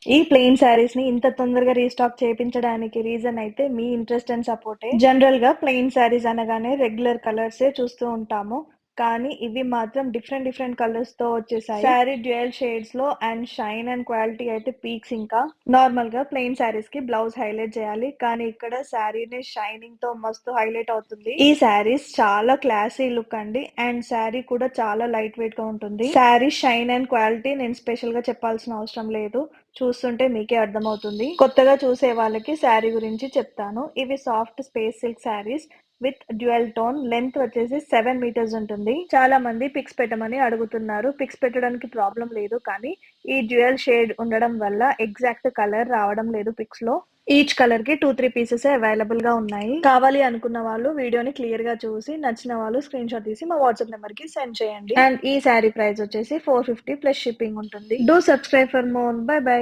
ఈ ప్లెయిన్ శారీస్‌ని ఇంత తొందరగా రీస్టాక్ చేపించడానికి రీజన్ అయితే మీ ఇంట్రెస్ట్ అండ్ సపోర్టే. జనరల్‌గా ప్లెయిన్ శారీస్ అనగానే రెగ్యులర్ కలర్సే చూస్తూ ఉంటాము. కానీ ఇవి మాత్రం డిఫరెంట్ డిఫరెంట్ కలర్స్‌తో వచ్చేసాయి. శారీ డ్యూయల్ షేడ్స్‌లో అండ్ షైన్ అండ్ క్వాలిటీ అయితే పీక్స్ ఇంకా. నార్మల్‌గా ప్లెయిన్ శారీస్‌కి బ్లౌజ్ హైలైట్ చేయాలి. కానీ ఇక్కడ శారీని షైనింగ్‌తో మస్తు హైలైట్ అవుతుంది. ఈ శారీస్ చాలా క్లాసీ లుక్ అండి. అండ్ శారీ కూడా చాలా లైట్ వెయిట్‌గా ఉంటుంది. శారీ షైన్ అండ్ క్వాలిటీ నేను స్పెషల్‌గా చెప్పాల్సిన అవసరం లేదు. చూస్తుంటే మీకే అర్థమవుతుంది. కొత్తగా చూసే వాళ్ళకి శారీ గురించి చెప్తాను. ఇవి soft space silk saris with dual tone. Length వచ్చేసి 7 మీటర్స్ ఉంటుంది. చాలా మంది పిక్స్ పెట్టమని అడుగుతున్నారు. పిక్స్ పెట్టడానికి ప్రాబ్లం లేదు. కానీ ఈ డ్యూయల్ షేడ్ ఉండడం వల్ల ఎగ్జాక్ట్ కలర్ రావడం లేదు పిక్స్ లో. ఈచ్ కలర్ కి 2-3 పీసెస్ అవైలబుల్ గా ఉన్నాయి. కావాలి అనుకున్న వాళ్ళు వీడియోని క్లియర్ గా చూసి నచ్చిన వాళ్ళు స్క్రీన్ షాట్ తీసి మా వాట్సాప్ నెంబర్ కి సెండ్ చేయండి. అండ్ ఈ శారీ ప్రైస్ వచ్చేసి 450 ప్లస్ షిప్పింగ్ ఉంటుంది. Do subscribe for more. By by.